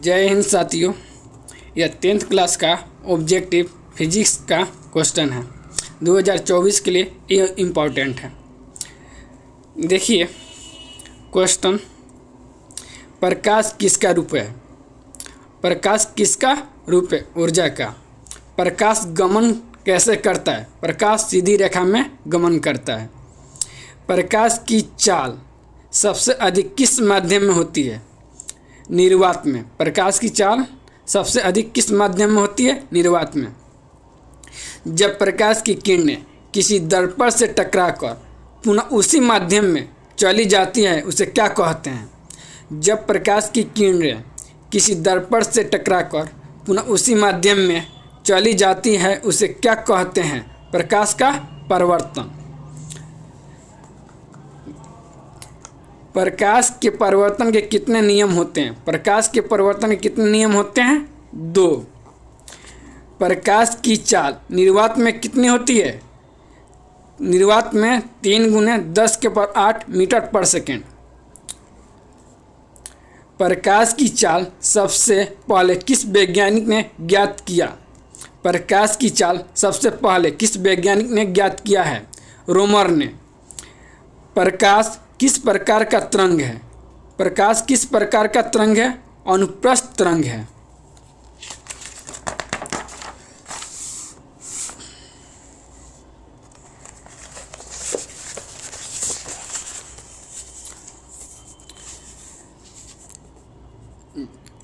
जय हिंद साथियों। यह 10th क्लास का ऑब्जेक्टिव फिजिक्स का क्वेश्चन है। 2024 के लिए ये इम्पोर्टेंट है। देखिए क्वेश्चन, प्रकाश किसका रूप है? प्रकाश किसका रूप है? ऊर्जा का। प्रकाश गमन कैसे करता है? प्रकाश सीधी रेखा में गमन करता है। प्रकाश की चाल सबसे अधिक किस माध्यम में होती है? निर्वात में। प्रकाश की चाल सबसे अधिक किस माध्यम में होती है? निर्वात में। जब प्रकाश की किरणें किसी दर्पण से टकराकर पुनः उसी माध्यम में चली जाती है उसे क्या कहते हैं? जब प्रकाश की किरणें किसी दर्पण से टकराकर पुनः उसी माध्यम में चली जाती है उसे क्या कहते हैं? प्रकाश का परावर्तन। प्रकाश के परिवर्तन के कितने नियम होते हैं? प्रकाश के परिवर्तन के कितने नियम होते हैं? 2। प्रकाश की चाल निर्वात में कितनी होती है? निर्वात में 3 × 10⁸ मीटर पर सेकेंड। प्रकाश की चाल सबसे पहले किस वैज्ञानिक ने ज्ञात किया? प्रकाश की चाल सबसे पहले किस वैज्ञानिक ने ज्ञात किया है? रोमर ने। प्रकाश किस प्रकार का तरंग है? प्रकाश किस प्रकार का तरंग है? अनुप्रस्थ तरंग है।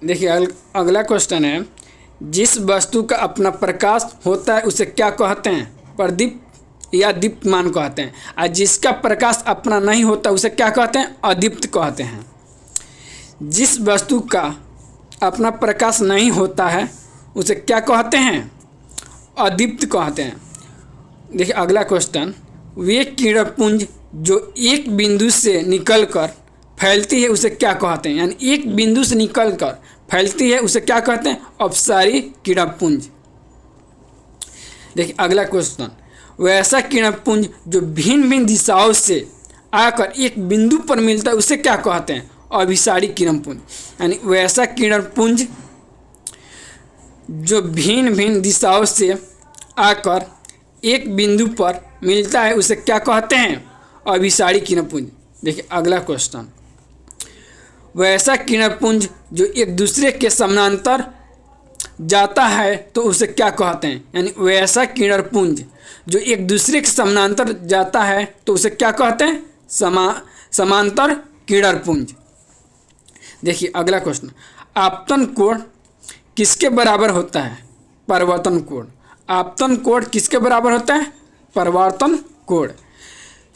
देखिए अगला क्वेश्चन है, जिस वस्तु का अपना प्रकाश होता है उसे क्या कहते हैं? प्रदीप या दीप्तमान कहते हैं। और जिसका प्रकाश अपना नहीं होता उसे क्या कहते हैं? अदीप्त कहते हैं। जिस वस्तु का अपना प्रकाश नहीं होता है उसे क्या कहते हैं? अदीप्त कहते हैं। देखिए अगला क्वेश्चन, वे किरणपुंज जो एक बिंदु से निकलकर फैलती है उसे क्या कहते हैं? यानी एक बिंदु से निकलकर फैलती है उसे क्या कहते हैं? अपसारी किरणपुंज। देखिए अगला क्वेश्चन, वैसा किरणपुंज जो भिन्न भिन्न दिशाओं से आकर एक बिंदु पर मिलता है उसे क्या कहते हैं? अभिसारी किरणपुंज। यानी वैसा किरणपुंज जो भिन्न भिन्न दिशाओं से आकर एक बिंदु पर मिलता है उसे क्या कहते हैं? अभिसारी किरणपुंज। देखिए अगला क्वेश्चन, वैसा किरणपुंज जो एक दूसरे के समानांतर जाता है तो उसे क्या कहते हैं? यानी वैसा किरणपुंज जो एक दूसरे के समानांतर जाता है तो उसे क्या कहते हैं? समांतर किरणपुंज। देखिए अगला क्वेश्चन, आपतन कोण किसके बराबर होता है? परावर्तन कोण। आपतन कोण किसके बराबर होता है? परावर्तन कोण।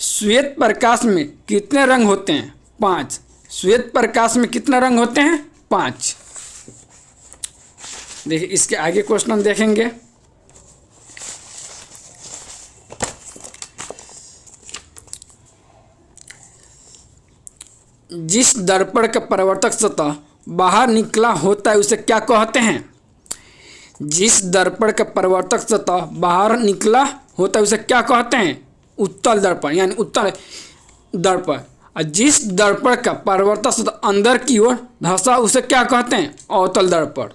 श्वेत प्रकाश में कितने रंग होते हैं? 5। श्वेत प्रकाश में कितने रंग होते हैं? 5। देखिए इसके आगे क्वेश्चन देखेंगे। जिस दर्पण का परावर्तक सतह बाहर निकला होता है उसे क्या कहते हैं? जिस दर्पण का परावर्तक सतह बाहर निकला होता है उसे क्या कहते हैं? उत्तल दर्पण, यानी उत्तल दर्पण। और जिस दर्पण का परावर्तक सतह अंदर की ओर धंसा उसे क्या कहते हैं? अवतल दर्पण।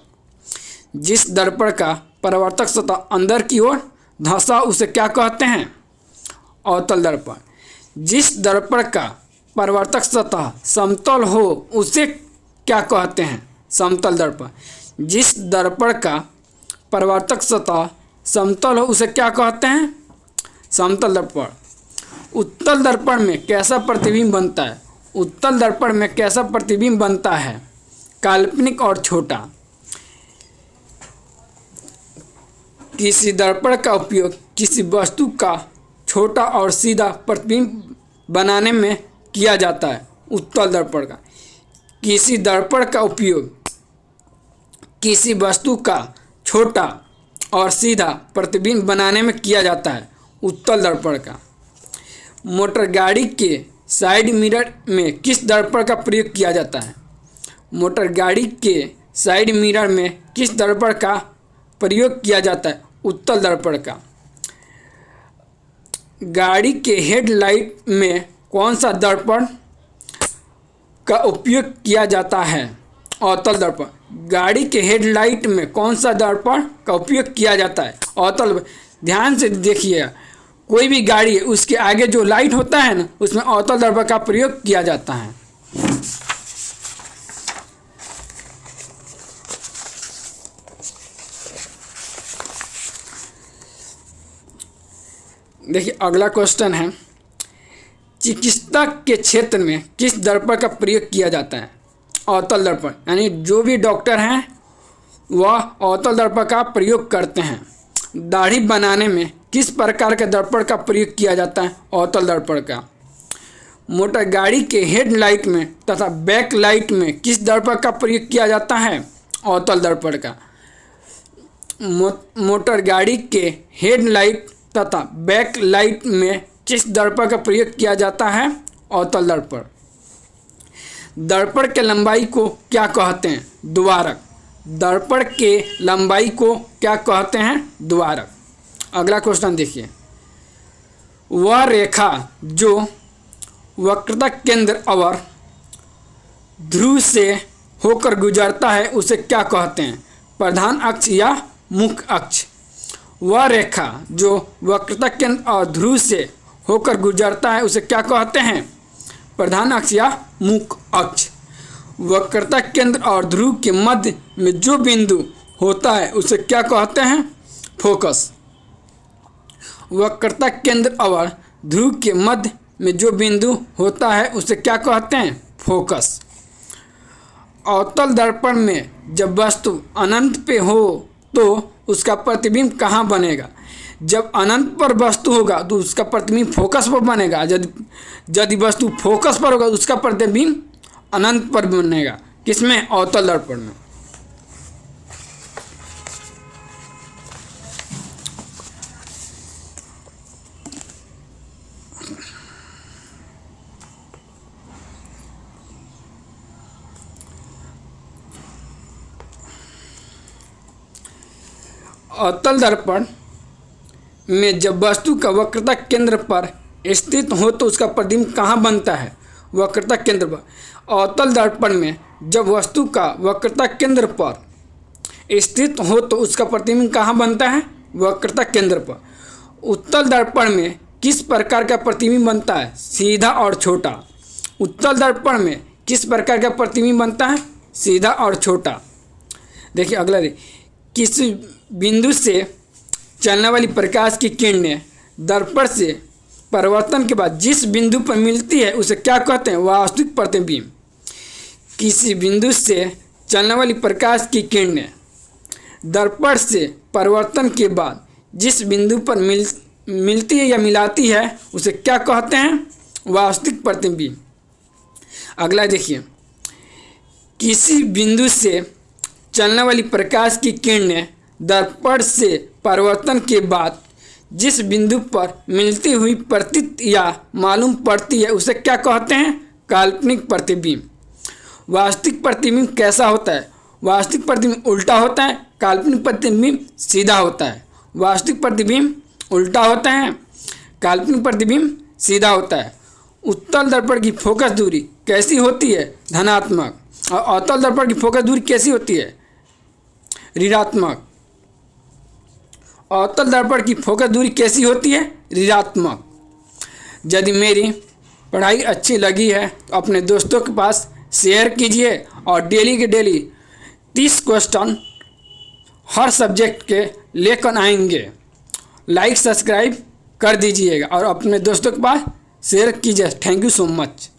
जिस दर्पण का परावर्तक सतह अंदर की ओर धंसा उसे क्या कहते हैं? अवतल दर्पण। जिस दर्पण का परावर्तक सतह समतल हो उसे क्या कहते हैं? समतल दर्पण। जिस दर्पण का परावर्तक सतह समतल हो उसे क्या कहते हैं? समतल दर्पण। उत्तल दर्पण में कैसा प्रतिबिंब बनता है? उत्तल दर्पण में कैसा प्रतिबिंब बनता है? काल्पनिक और छोटा। किसी दर्पण का उपयोग किसी वस्तु का छोटा और सीधा प्रतिबिंब बनाने में किया जाता है। उत्तल दर्पण का। किसी दर्पण का उपयोग किसी वस्तु का छोटा और सीधा प्रतिबिंब बनाने में किया जाता है। उत्तल दर्पण का। मोटर गाड़ी के साइड मिरर में किस दर्पण का प्रयोग किया जाता है? मोटर गाड़ी के साइड मिरर में किस दर्पण का प्रयोग किया जाता है? उत्तल दर्पण का। गाड़ी के हेडलाइट में कौन सा दर्पण का उपयोग किया जाता है? अवतल दर्पण। गाड़ी के हेडलाइट में कौन सा दर्पण का उपयोग किया जाता है? अवतल। ध्यान से देखिए, कोई भी गाड़ी है उसके आगे जो लाइट होता है ना, उसमें अवतल दर्पण का प्रयोग किया जाता है। देखिए अगला क्वेश्चन है, चिकित्सा के क्षेत्र में किस दर्पण का प्रयोग किया जाता है? अवतल दर्पण। यानी जो भी डॉक्टर हैं वह अवतल दर्पण का प्रयोग करते हैं। दाढ़ी बनाने में किस प्रकार के दर्पण का प्रयोग किया जाता है? अवतल दर्पण का। मोटर गाड़ी के हेडलाइट में तथा बैक लाइट में किस दर्पण का प्रयोग किया जाता है? अवतल दर्पण का। मोटर गाड़ी के हेडलाइट तथा बैक लाइट में किस दर्पण का प्रयोग किया जाता है? अवतल दर्पण। दर्पण के लंबाई को क्या कहते हैं? द्वारक। दर्पण के लंबाई को क्या कहते हैं? द्वारक। अगला क्वेश्चन देखिए, वह रेखा जो वक्रता केंद्र और ध्रुव से होकर गुजरता है उसे क्या कहते हैं? प्रधान अक्ष या मुख्य अक्ष। वह रेखा जो वक्रता केंद्र और ध्रुव से होकर गुजरता है उसे क्या कहते हैं? प्रधान अक्ष या मुख्य अक्ष। वक्रता केंद्र और ध्रुव के मध्य में जो बिंदु होता है उसे क्या कहते हैं? फोकस। वक्रता केंद्र और ध्रुव के मध्य में जो बिंदु होता है उसे क्या कहते हैं? फोकस। अवतल दर्पण में जब वस्तु अनंत पे हो तो उसका प्रतिबिंब कहाँ बनेगा? जब अनंत पर वस्तु होगा तो उसका प्रतिबिंब फोकस पर बनेगा। यदि वस्तु फोकस पर होगा तो उसका प्रतिबिंब अनंत पर बनेगा। किसमें? अवतल दर्पण में। अवतल दर्पण में जब वस्तु का वक्रता केंद्र पर स्थित हो तो उसका प्रतिबिंब कहाँ बनता है? वक्रता केंद्र पर। अवतल दर्पण में जब वस्तु का वक्रता केंद्र पर स्थित हो तो उसका प्रतिबिंब कहाँ बनता है? वक्रता केंद्र पर। उत्तल दर्पण में किस प्रकार का प्रतिबिंब बनता है? सीधा और छोटा। उत्तल दर्पण में किस प्रकार का प्रतिबिंब बनता है? सीधा और छोटा। देखिए अगला, किस बिंदु से चलने वाली प्रकाश की किरणें दर्पण से परिवर्तन के बाद जिस बिंदु पर मिलती है उसे क्या कहते हैं? वास्तविक प्रतिबिंब। किसी बिंदु से चलने वाली प्रकाश की किरणें दर्पण से परिवर्तन के बाद जिस बिंदु पर मिलती है या मिलाती है उसे क्या कहते हैं? वास्तविक प्रतिबिंब। अगला देखिए, किसी बिंदु से चलने वाली प्रकाश की किरणें दर्पण से परिवर्तन के बाद जिस बिंदु पर मिलती हुई प्रतीत या मालूम पड़ती है उसे क्या कहते हैं? काल्पनिक प्रतिबिंब। वास्तविक प्रतिबिंब कैसा होता है? वास्तविक प्रतिबिंब उल्टा होता है, काल्पनिक प्रतिबिंब सीधा होता है। वास्तविक प्रतिबिंब उल्टा होता है, काल्पनिक प्रतिबिंब सीधा होता है। उत्तल दर्पण की फोकस दूरी कैसी होती है? धनात्मक। और अवतल दर्पण की फोकस दूरी कैसी होती है? ऋणात्मक। अवतल दर्पण की फोकस दूरी कैसी होती है? ऋणात्मक। यदि मेरी पढ़ाई अच्छी लगी है तो अपने दोस्तों के पास शेयर कीजिए और डेली के डेली 30 क्वेश्चन हर सब्जेक्ट के लेकर आएंगे। लाइक सब्सक्राइब कर दीजिएगा और अपने दोस्तों के पास शेयर कीजिए। Thank you so much.